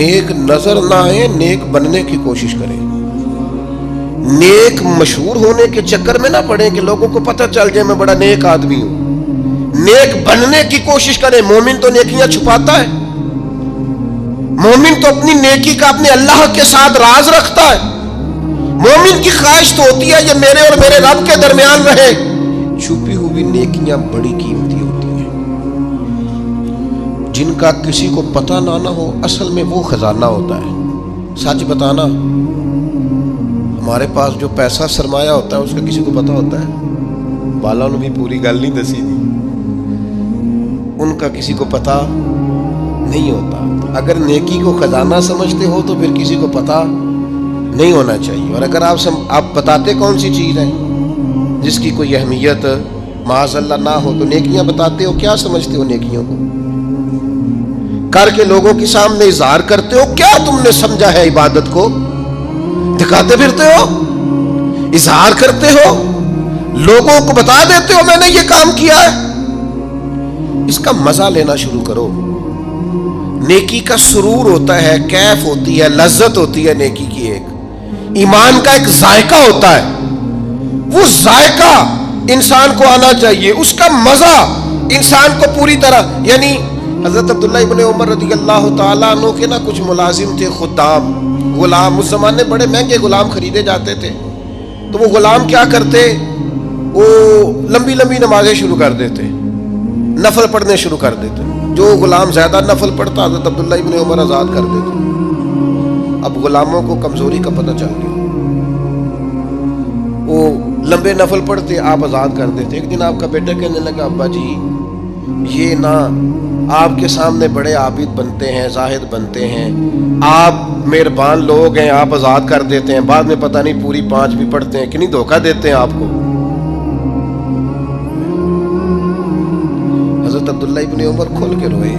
نیک نظر نہ آئے، نیک بننے کی کوشش کریں، نیک مشہور ہونے کے چکر میں نہ پڑیں کہ لوگوں کو پتہ چل جائے میں بڑا نیک آدمی ہوں، نیک بننے کی کوشش کریں۔ مومن تو نیکیاں چھپاتا ہے، مومن تو اپنی نیکی کا اپنے اللہ کے ساتھ راز رکھتا ہے، مومن کی خواہش تو ہوتی ہے یہ میرے اور میرے رب کے درمیان رہے۔ چھپی ہوئی نیکیاں بڑی قیمتی ہوتی ہیں، جن کا کسی کو پتہ نہ ہو، اصل میں وہ خزانہ ہوتا ہے۔ سچ بتانا، ہمارے پاس جو پیسہ سرمایہ ہوتا ہے اس کا کسی کو پتہ ہوتا ہے؟ بالا نے بھی پوری گل نہیں دسی دی، ان کا کسی کو پتہ نہیں ہوتا۔ اگر نیکی کو خزانہ سمجھتے ہو تو پھر کسی کو پتہ نہیں ہونا چاہیے، اور اگر آپ بتاتے کون سی چیز ہے جس کی کوئی اہمیت معاذ اللہ نہ ہو تو نیکیاں بتاتے ہو؟ کیا سمجھتے ہو نیکیوں کو؟ کر کے لوگوں کے سامنے اظہار کرتے ہو؟ کیا تم نے سمجھا ہے عبادت کو؟ دکھاتے پھرتے ہو، اظہار کرتے ہو، لوگوں کو بتا دیتے ہو میں نے یہ کام کیا ہے؟ اس کا مزہ لینا شروع کرو۔ نیکی کا سرور ہوتا ہے، کیف ہوتی ہے، لذت ہوتی ہے نیکی کی، ایک ایمان کا ایک ذائقہ ہوتا ہے، وہ ذائقہ انسان کو آنا چاہیے، اس کا مزہ انسان کو پوری طرح۔ یعنی حضرت عبداللہ ابن عمر رضی اللہ تعالیٰ عنہ کے کچھ ملازم تھے، خدام، غلام، اس زمانے بڑے مہنگے غلام خریدے جاتے تھے، تو وہ غلام کیا کرتے، وہ لمبی لمبی نمازیں شروع کر دیتے، نفل پڑھنے شروع کر دیتے۔ جو غلام زیادہ نفل پڑھتا حضرت عبداللہ ابن عمر آزاد کر دیتے۔ اب غلاموں کو کمزوری کا پتہ چل گیا، وہ لمبے نفل پڑھتے، آپ آزاد کر دیتے۔ ایک دن آپ کا بیٹا کہنے لگا ابا جی یہ نہ آپ کے سامنے بڑے عابد بنتے ہیں، زاہد بنتے ہیں، آپ مہربان لوگ ہیں، آپ آزاد کر دیتے ہیں، بعد میں پتہ نہیں پوری 5 بھی پڑھتے ہیں کہ نہیں، دھوکہ دیتے ہیں آپ کو۔ حضرت عبداللہ ابن عمر کھل کے روئے،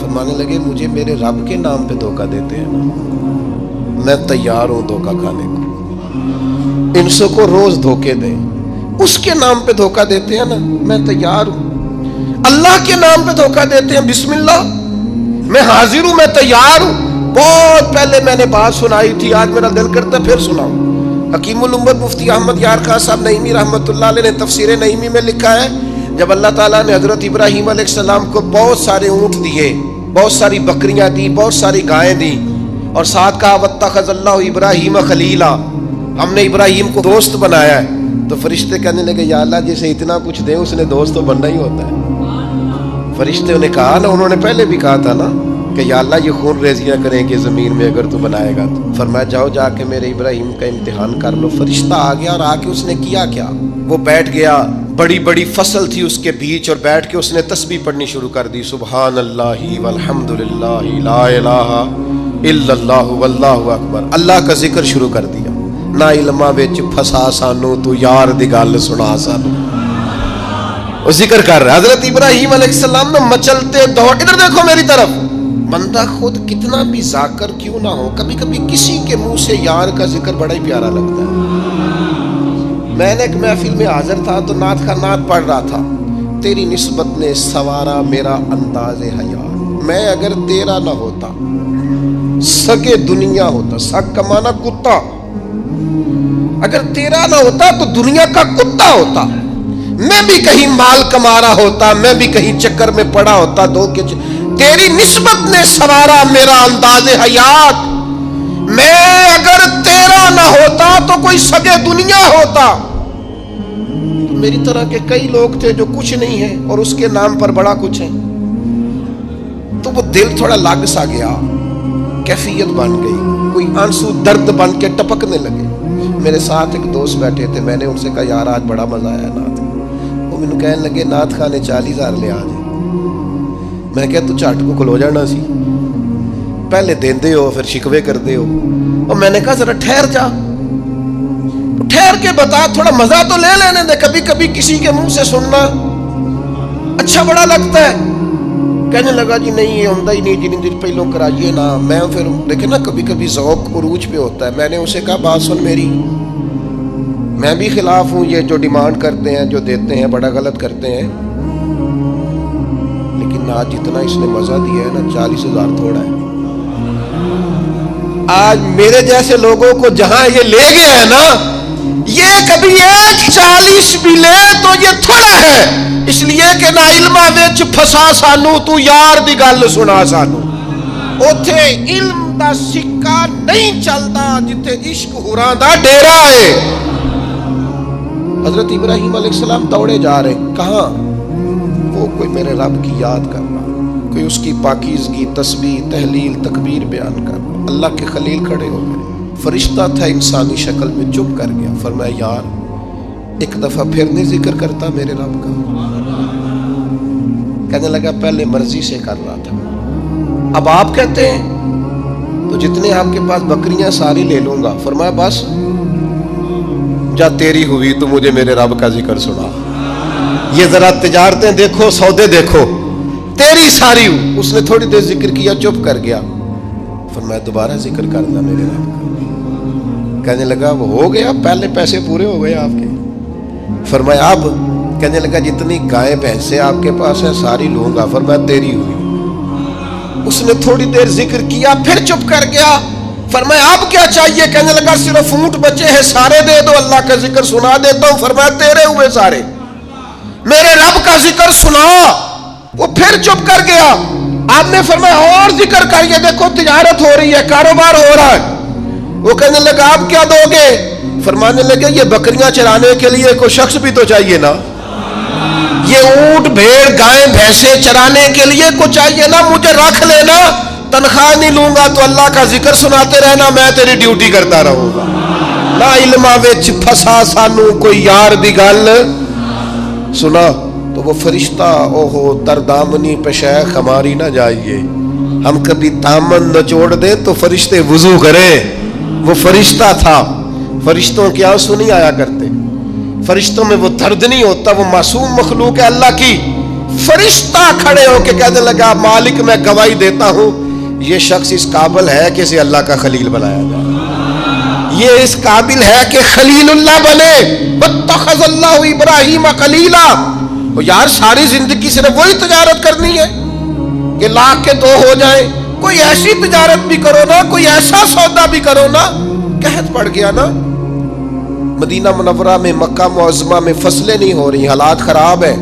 فرمانے لگے مجھے میرے رب کے نام پہ دھوکہ دیتے ہیں نا، میں تیار ہوں دھوکہ کھانے کو، ان سو کو روز دھوکے دیں، اس کے نام پہ دھوکہ دیتے ہیں نا، میں تیار ہوں۔ اللہ کے نام پہ دھوکہ دیتے ہیں، بسم اللہ، میں حاضر ہوں، میں تیار ہوں۔ بہت پہلے میں نے بات سنائی تھی، آج میرا دل کرتا ہے پھر سناؤں۔ حکیم الامت مفتی احمد یار خان صاحب نعیمی رحمۃ اللہ علیہ نے تفسیر نعیمی میں لکھا ہے، جب اللہ تعالیٰ نے حضرت ابراہیم علیہ السلام کو بہت سارے اونٹ دیے، بہت ساری بکریاں دی، بہت ساری گائیں دی، اور ساتھ کہا واتخذ اللہ ابراہیم خلیلا، ہم نے ابراہیم کو دوست بنایا ہے، تو فرشتے کہنے لگے یا اللہ جسے اتنا کچھ دیں اس نے دوست تو بننا ہی ہوتا ہے۔ فرشتے نے کہا نا، انہوں نے پہلے بھی کہا تھا نا کہ یا اللہ یہ خون ریزیاں کریں گے زمین میں اگر تو بنائے گا تو۔ فرمایا جاؤ جا کے میرے ابراہیم کا امتحان کر لو۔ فرشتہ آ گیا، اور آ کے اس نے کیا کیا، وہ بیٹھ گیا، بڑی بڑی فصل تھی اس کے بیچ، اور بیٹھ کے اس نے تسبیح پڑھنی شروع کر دی، سبحان اللہ والحمد للہ لا الہ الا اللہ واللہ اکبر، اللہ کا ذکر شروع کر دیا۔ نہ علمہ وچ پھسا سانو تو یار دی گل سنا سانو، وہ ذکر کر رہا ہے۔ حضرت ابراہیم علیہ السلام نے مچلتے دوڑ، ادھر دیکھو میری طرف، بندہ خود کتنا بھی ذاکر کیوں نہ ہو، کبھی کبھی کسی کے منہ سے یار کا ذکر بڑا ہی پیارا لگتا ہے۔ میں نے ایک محفل میں حاضر تھا تو نعت کا نعت پڑھ رہا تھا، تیری نسبت نے سوارا میرا انداز حیات، میں اگر تیرا نہ ہوتا سگے دنیا ہوتا، سگ کا معنی کتا، اگر تیرا نہ ہوتا تو دنیا کا کتا ہوتا، میں بھی کہیں مال کما رہا ہوتا، میں بھی کہیں چکر میں پڑا ہوتا، تیری نسبت نے سوارا میرا انداز حیات، میں اگر تیرا نہ ہوتا تو کوئی سگے دنیا ہوتا۔ میری طرح کے کئی لوگ تھے جو کچھ نہیں ہیں اور اس کے نام پر بڑا کچھ ہے، تو وہ دل تھوڑا لگ سا گیا، کیفیت بن گئی، کوئی آنسو درد بن کے ٹپکنے لگے۔ میرے ساتھ ایک دوست بیٹھے تھے، میں نے ان سے کہا یار آج بڑا مزہ آیا نعت، وہ مجھے کہنے لگے نعت خانے 40,000 لے آ جائے۔ میں کہا تو چٹ کو کھلو جانا سی، پہلے دیندے ہو پھر شکوے کرتے ہو، اور میں نے کہا ذرا ٹھہر جا، ٹھہر کے بتا، تھوڑا مزہ تو لے لینے دے، کبھی کبھی کسی کے منہ سے سننا اچھا بڑا لگتا ہے۔ کہنے لگا جی نہیں یہ ہوتا ہی نہیں، جن دن پہلوں کرائیے نا۔ میں پھر دیکھیں نا کبھی کبھی ذوق عروج پہ ہوتا ہے، میں نے اسے کہا بات سن میری، میں بھی خلاف ہوں یہ جو ڈیمانڈ کرتے ہیں، جو دیتے ہیں، بڑا غلط کرتے ہیں، لیکن آج جتنا اس نے مزہ دیا ہے نا 40,000 تھوڑا ہے۔ آج میرے جیسے لوگوں کو جہاں یہ لے گیا ہے نا، یہ کبھی 1:40 بھی لے تو یہ تھوڑا ہے، اس لیے کہ نہ علماں وچ پھسا سانو، تو یار دی گل سنا سانو۔ اوتھے علم دا سکہ نہیں چلدا جتھے عشق ہوراں دا ڈیرا ہے۔ حضرت ابراہیم علیہ السلام دوڑے جا رہے، کہاں؟ وہ کوئی میرے رب کی یاد کر رہا، کوئی اس کی پاکیزگی، تسبیح، تحلیل، تکبیر بیان کر رہا۔ اللہ کے خلیل کھڑے ہو گئے، فرشتہ تھا انسانی شکل میں، چپ کر گیا، فرمایا یار ایک دفعہ پھر نہیں ذکر کرتا میرے رب کا؟ کہنے لگا پہلے مرضی سے کر رہا تھا، اب آپ کہتے ہیں تو جتنے آپ کے پاس بکریاں ساری لے لوں گا۔ فرمایا بس جا تیری ہوئی تو مجھے میرے رب کا ذکر سنا، یہ ذرا تجارتیں دیکھو، سودے دیکھو، تیری ساری ہوں۔ اس نے تھوڑی دیر ذکر کیا، چپ کر گیا، فرمایا دوبارہ ذکر کرنا میرے رب کا۔ کہنے لگا وہ ہو گیا، پہلے پیسے پورے ہو گئے آپ کے۔ فرمایا اب؟ کہنے لگا جتنی گائے بھینسیں آپ کے پاس ہیں ساری لوں گا۔ فرمایا تیری ہوئی۔ اس نے تھوڑی دیر ذکر کیا، پھر چپ کر گیا، فرمایا اب کیا چاہیے؟ کہنے لگا صرف اونٹ بچے ہیں، سارے دے دو، اللہ کا ذکر سنا دیتا ہوں۔ فرمایا تیرے ہوئے سارے، میرے رب کا ذکر سنا۔ وہ پھر چپ کر گیا۔ آپ نے فرمایا اور ذکر کر، یہ دیکھو تجارت ہو رہی ہے، کاروبار ہو رہا ہے۔ وہ کہنے لگا آپ کیا دو گے؟ فرمانے لگے یہ بکریاں چرانے کے لیے کوئی شخص بھی تو چاہیے نا، یہ اونٹ بھیڑ گائیں بھینسیں چرانے کے لیے کوئی چاہیے نا، مجھے رکھ لینا، تنخواہ نہیں لوں گا تو اللہ کا ذکر سناتے رہنا، میں تیری ڈیوٹی کرتا رہوں گا۔ نہ علماں وچ پھسا سانو کوئی یار دی گل سنا۔ تو وہ فرشتہ اوہو تردامنی پہ شیخ ہماری نہ جائیے، ہم کبھی دامن نچوڑ دیں تو فرشتے وضو کریں۔ وہ فرشتہ تھا، فرشتوں کے آنسو نہیں آیا کرتے، فرشتوں میں وہ درد نہیں ہوتا، وہ معصوم مخلوق ہے اللہ کی۔ فرشتہ کھڑے ہو کے کہنے لگا مالک میں گواہی دیتا ہوں یہ شخص اس قابل ہے کہ اسے اللہ کا خلیل بنایا جائے، یہ اس قابل ہے کہ خلیل اللہ بنے۔ واتخذ اللہ ابراہیم خلیلا۔ یار ساری زندگی صرف وہی تجارت کرنی ہے کہ لاکھ کے 2 ہو جائیں؟ کوئی ایسی تجارت بھی کرو نا، کوئی ایسا سودا بھی کرو نا۔ قحط پڑ گیا نا مدینہ منورہ میں، مکہ معظمہ میں، فصلیں نہیں ہو رہی، حالات خراب ہیں۔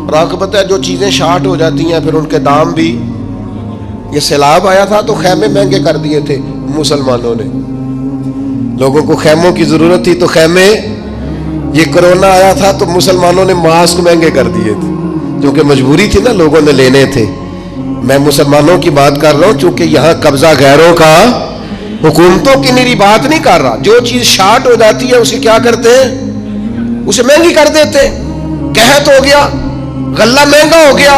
اور آپ کو پتہ ہے جو چیزیں شارٹ ہو جاتی ہیں پھر ان کے دام بھی، یہ سیلاب آیا تھا تو خیمے مہنگے کر دیے تھے مسلمانوں نے، لوگوں کو خیموں کی ضرورت تھی تو خیمے، یہ کرونا آیا تھا تو مسلمانوں نے ماسک مہنگے کر دیے تھے کیونکہ مجبوری تھی نا، لوگوں نے لینے تھے۔ میں مسلمانوں کی بات کر رہا ہوں چونکہ یہاں قبضہ غیروں کا، حکومتوں کی میری بات نہیں کر رہا۔ جو چیز شارٹ ہو جاتی ہے اسے کیا کرتے ہیں؟ اسے مہنگی کر دیتے۔ قحط ہو گیا، غلہ مہنگا ہو گیا۔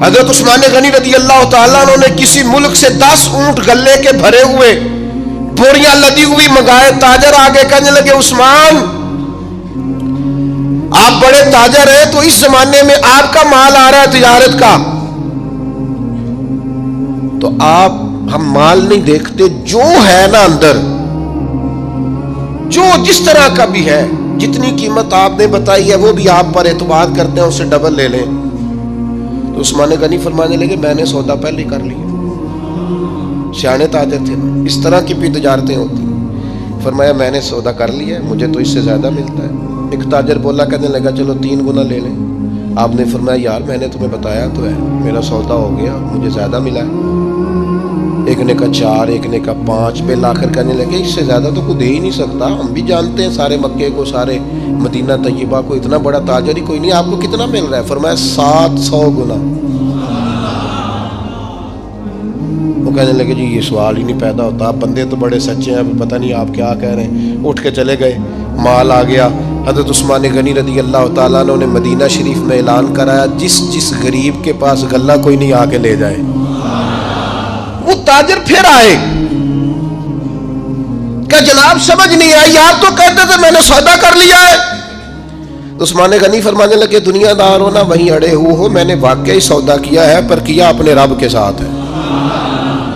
حضرت عثمان غنی رضی اللہ تعالیٰ عنہ نے کسی ملک سے 10 اونٹ غلے کے بھرے ہوئے بوریاں لدی ہوئی منگائے۔ تاجر آگے کہنے لگے عثمان آپ بڑے تاجر ہیں تو اس زمانے میں آپ کا مال آ رہا ہے تجارت کا، تو آپ ہم مال نہیں دیکھتے، جو ہے نا اندر، جو جس طرح کا بھی ہے، جتنی قیمت آپ نے بتائی ہے وہ بھی آپ پر اعتماد کرتے ہیں، اسے ڈبل لے لیں۔ تو عثمان غنی فرمانے لگے میں نے سودا پہلے کر لیا، سیانے تاجر تھے نا، اس طرح کی بھی تجارتیں ہوتی ہیں۔ فرمایا میں نے سودا کر لیا ہے، مجھے تو اس سے زیادہ ملتا ہے۔ ایک تاجر بولا، کہنے لگا چلو 3 گنا لے لیں۔ آپ نے فرمایا یار میں نے تمہیں بتایا تو ہے، میرا سودا ہو گیا، مجھے زیادہ ملا ہے۔ ایک نے کہا 4، ایک نے کہا 5، بل آخر کہنے لگے اس سے زیادہ تو کوئی دے ہی نہیں سکتا، ہم بھی جانتے ہیں سارے مکے کو، سارے مدینہ طیبہ کو، اتنا بڑا تاجر ہی کوئی نہیں، آپ کو کتنا مل رہا ہے؟ فرمایا 700 گنا۔ وہ کہنے لگے جی یہ سوال ہی نہیں پیدا ہوتا، آپ بندے تو بڑے سچے ہیں، پتہ نہیں آپ کیا کہہ رہے ہیں۔ اٹھ کے چلے گئے، مال آ گیا۔ حضرت عثمان غنی رضی اللہ تعالیٰ عنہ نے مدینہ شریف میں اعلان کرایا جس غریب کے پاس غلہ کوئی نہیں آ کے لے جائے۔ وہ تاجر پھر آئے کہ جناب سمجھ نہیں آئی، آپ تو کہتے تھے میں نے سودا کر لیا ہے۔ عثمان غنی فرمانے لگے دنیا دار ہو نا وہیں اڑے ہوئے ہو، میں نے واقعی سودا کیا ہے پر کیا اپنے رب کے ساتھ ہے،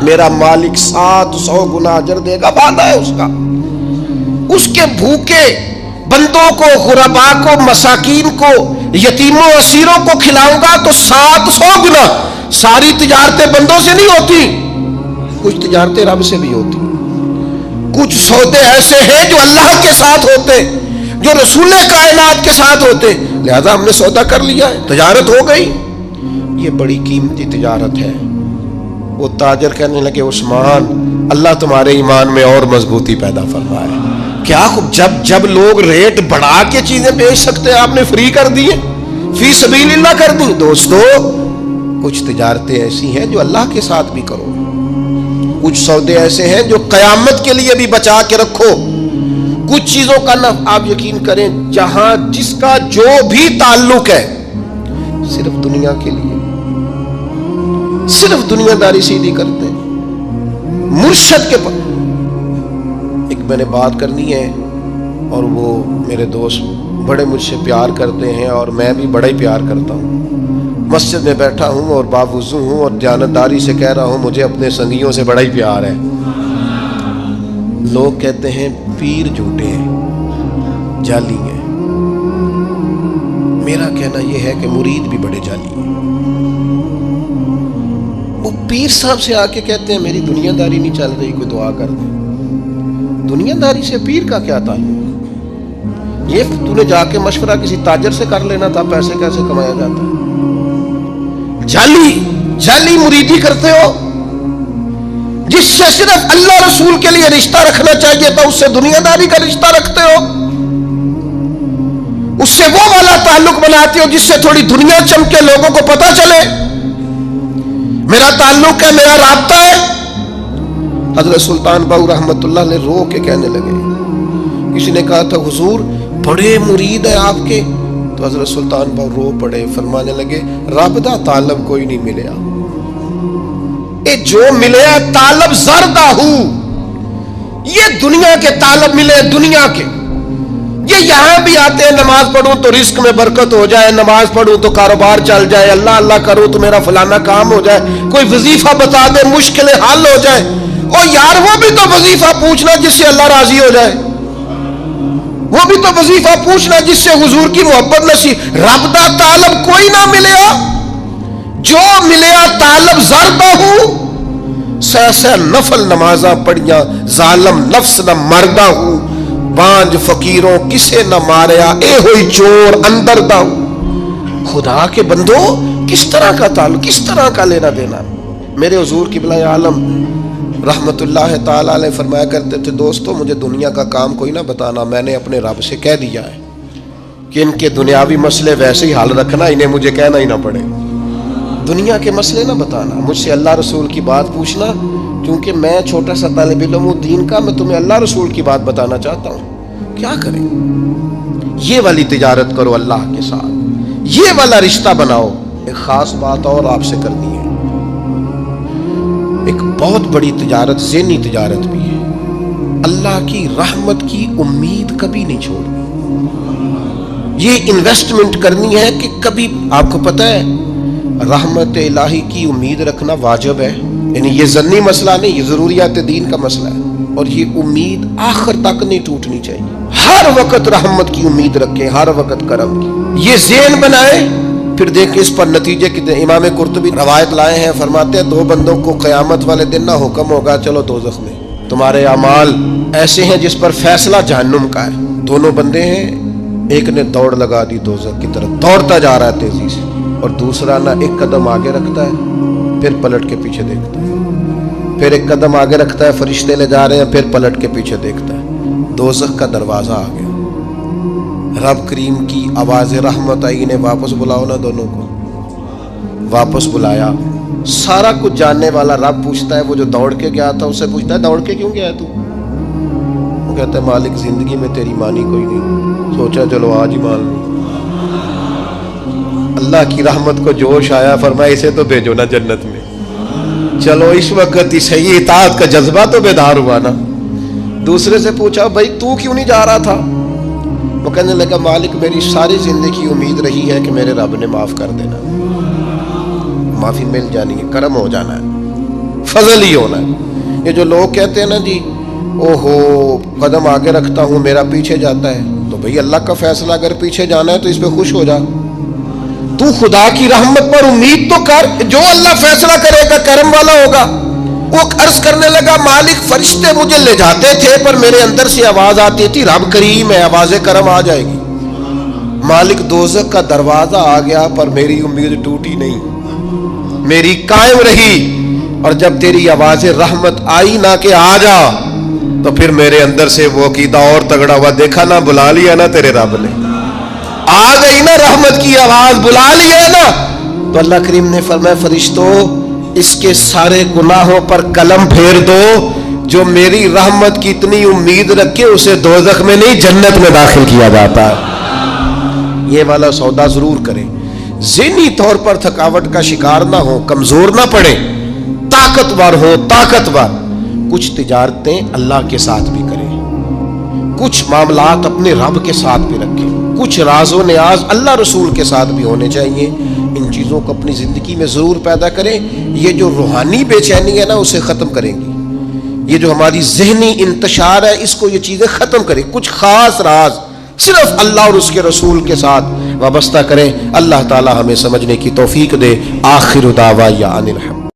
میرا مالک 700 گنا اجر دے گا، وعدہ ہے اس کا۔ اس کے بھوکے بندوں کو، غرباء کو، مساکین کو، یتیموں اسیروں کو کھلاؤں گا تو 700 گنا۔ ساری تجارتیں بندوں سے نہیں ہوتی، کچھ تجارتیں رب سے بھی ہوتی ہیں، کچھ سودے ایسے ہیں جو اللہ کے ساتھ ہوتے، جو رسول کائنات کے ساتھ ہوتے، لہذا ہم نے سودا کر لیا ہے، تجارت ہو گئی۔ یہ بڑی قیمتی تجارت ہے۔ وہ تاجر کہنے لگے عثمان اللہ تمہارے ایمان میں اور مضبوطی پیدا فرمائے۔ کیا جب لوگ ریٹ بڑھا کے چیزیں بیچ سکتے ہیں آپ نے فری کر دی ہیں، فی سبیل اللہ کر دی۔ دوستو کچھ تجارتیں ایسی ہیں جو اللہ کے ساتھ بھی کرو، کچھ سودے ایسے ہیں جو قیامت کے لیے بھی بچا کے رکھو۔ کچھ چیزوں کا نہ آپ یقین کریں جہاں جس کا جو بھی تعلق ہے صرف دنیا کے لیے، صرف دنیا داری سیدھی کرتے ہیں مرشد کے پاس۔ ایک میں نے بات کرنی ہے اور وہ میرے دوست بڑے مجھ سے پیار کرتے ہیں اور میں بھی بڑا ہی پیار کرتا ہوں۔ مسجد میں بیٹھا ہوں اور باوضو ہوں اور دیانتداری سے کہہ رہا ہوں مجھے اپنے سنگیوں سے بڑا ہی پیار ہے۔ لوگ کہتے ہیں پیر جھوٹے ہیں، جعلی ہیں۔ میرا کہنا یہ ہے کہ مرید بھی بڑے جعلی ہیں۔ وہ پیر صاحب سے آ کے کہتے ہیں میری دنیا داری نہیں چل رہی، کوئی دعا کر دے۔ دنیا داری سے پیر کا کیا تعلق؟ یہ تو نے جا کے مشورہ کسی تاجر سے کر لینا تھا، پیسے کیسے کمایا جاتا ہے۔ جعلی مریدی کرتے ہو، جس سے صرف اللہ رسول کے لیے رشتہ رکھنا چاہیے تھا اس سے دنیا داری کا رشتہ رکھتے ہو، اس سے وہ والا تعلق بناتے ہو جس سے تھوڑی دنیا چمکے، لوگوں کو پتا چلے میرا تعلق ہے، میرا رابطہ ہے۔ حضرت سلطان باہو رحمت اللہ علیہ رو کے کہنے لگے، کسی نے کہا تھا حضور بڑے مرید ہیں آپ کے، تو حضرت سلطان باہو رو پڑے، فرمانے لگے رب دا طالب کوئی نہیں ملیا، اے جو ملیا طالب زردہ ہوں، یہ دنیا کے طالب ملے، دنیا کے۔ یہ یہاں بھی آتے ہیں نماز پڑھوں تو رزق میں برکت ہو جائے، نماز پڑھوں تو کاروبار چل جائے، اللہ اللہ کروں تو میرا فلانا کام ہو جائے، کوئی وظیفہ بتا دے مشکلیں حل ہو جائے۔ اور یار وہ بھی تو وظیفہ پوچھنا جس سے اللہ راضی ہو جائے، وہ بھی تو وظیفہ پوچھنا جس سے حضور کی محبت نصیب۔ رب دا طالب کوئی نہ ملیا، جو ملیا طالب زردہ ہوں، سہ نفل نمازاں پڑھیاں، ظالم نفس نہ مردہ ہوں، بانج فقیروں کسے نہ ماریا، اے ہوئی چور اندر دا ہوں۔ خدا کے بندو کس طرح کا تعلق، کس طرح کا لینا دینا۔ میرے حضور قبلہ عالم رحمت اللہ تعالی علیہ فرمایا کرتے تھے دوستو مجھے دنیا کا کام کوئی نہ بتانا، میں نے اپنے رب سے کہہ دیا ہے کہ ان کے دنیاوی مسئلے ویسے ہی حل رکھنا، انہیں مجھے کہنا ہی نہ پڑے۔ دنیا کے مسئلے نہ بتانا، مجھ سے اللہ رسول کی بات پوچھنا، کیونکہ میں چھوٹا سا طالب علم ہوں دین کا، میں تمہیں اللہ رسول کی بات بتانا چاہتا ہوں۔ کیا کریں؟ یہ والی تجارت کرو اللہ کے ساتھ، یہ والا رشتہ بناؤ۔ ایک خاص بات اور آپ سے کرنی ہے، ایک بہت بڑی تجارت ذہنی تجارت بھی ہے، اللہ کی رحمت کی امید کبھی نہیں چھوڑنی۔ یہ انویسٹمنٹ کرنی ہے کہ کبھی، آپ کو پتہ ہے رحمت الہی کی امید رکھنا واجب ہے، یعنی یہ ضمنی مسئلہ نہیں، یہ ضروریات دین کا مسئلہ ہے، اور یہ امید آخر تک نہیں ٹوٹنی چاہیے۔ ہر وقت رحمت کی امید رکھیں، ہر وقت کرم کی، یہ ذہن بنائیں، پھر دیکھیں اس پر نتیجے کتنے۔ امام قرطبی روایت لائے ہیں، فرماتے ہیں دو بندوں کو قیامت والے دن نہ حکم ہوگا چلو دوزخ میں، تمہارے اعمال ایسے ہیں جس پر فیصلہ جہنم کا ہے۔ دونوں بندے ہیں، ایک نے دوڑ لگا دی دوزخ کی طرف، دوڑتا جا رہا ہے تیزی سے، اور دوسرا نہ ایک قدم آگے رکھتا ہے پھر پلٹ کے پیچھے دیکھتا ہے، پھر ایک قدم آگے رکھتا ہے، فرشتے لے جا رہے ہیں، پھر پلٹ کے پیچھے دیکھتا ہے۔ دوزخ کا دروازہ آ گیا، رب کریم کی آواز رحمت آئی، انہیں واپس بلاؤ نا، دونوں کو واپس بلایا۔ سارا کچھ جاننے والا رب پوچھتا ہے، وہ جو دوڑ کے گیا تھا اس سے پوچھتا ہے دوڑ کے کیوں گیا ہے تو؟ وہ کہتا ہے مالک زندگی میں تیری مانی کوئی نہیں، سوچا چلو آج ہی مان لوں۔ اللہ کی رحمت کو جوش آیا، فرمایا اسے تو بھیجو نا جنت میں، چلو اس وقت ہی صحیح اطاعت کا جذبہ تو بیدار ہوا نا۔ دوسرے سے پوچھا بھائی تو کیوں نہیں جا رہا تھا؟ وہ کہنے لگا مالک میری ساری زندگی امید رہی ہے کہ میرے رب نے معاف کر دینا، معافی مل جانی ہے، کرم ہو جانا ہے، فضل ہی ہونا ہے۔ یہ جو لوگ کہتے ہیں نا جی اوہو قدم آگے رکھتا ہوں میرا پیچھے جاتا ہے، تو بھئی اللہ کا فیصلہ اگر پیچھے جانا ہے تو اس پہ خوش ہو جا، تو خدا کی رحمت پر امید تو کر، جو اللہ فیصلہ کرے گا کرم والا ہوگا۔ وہ عرض کرنے لگا مالک فرشتے مجھے لے جاتے تھے پر میرے اندر سے آواز آتی تھی رب کریم ہے، آواز کرم آ جائے گی۔ مالک دوزخ کا دروازہ آ گیا پر میری امید ٹوٹی نہیں، میری قائم رہی، اور جب تیری آواز رحمت آئی نہ کہ آ جا، تو پھر میرے اندر سے وہ عقیدہ اور تگڑا ہوا، دیکھا نا بلا لیا نا تیرے رب نے، آ گئی نا رحمت کی آواز، بلا لیا نا۔ تو اللہ کریم نے فرمایا فرشتوں اس کے سارے گناہوں پر قلم پھیر دو، جو میری رحمت کی اتنی امید رکھے اسے دوزخ میں نہیں جنت میں داخل کیا جاتا ہے۔ یہ والا سودا ضرور کریں، ذہنی طور پر تھکاوٹ کا شکار نہ ہو، کمزور نہ پڑے، طاقتور ہو، طاقتور۔ کچھ تجارتیں اللہ کے ساتھ بھی کریں، کچھ معاملات اپنے رب کے ساتھ بھی رکھیں، کچھ راز و نیاز اللہ رسول کے ساتھ بھی ہونے چاہیے۔ ان چیزوں کو اپنی زندگی میں ضرور پیدا کریں، یہ جو روحانی بے چینی ہے نا اسے ختم کریں گی، یہ جو ہماری ذہنی انتشار ہے اس کو یہ چیزیں ختم کریں۔ کچھ خاص راز صرف اللہ اور اس کے رسول کے ساتھ وابستہ کریں۔ اللہ تعالی ہمیں سمجھنے کی توفیق دے۔ آخر دعوانا ان الحمد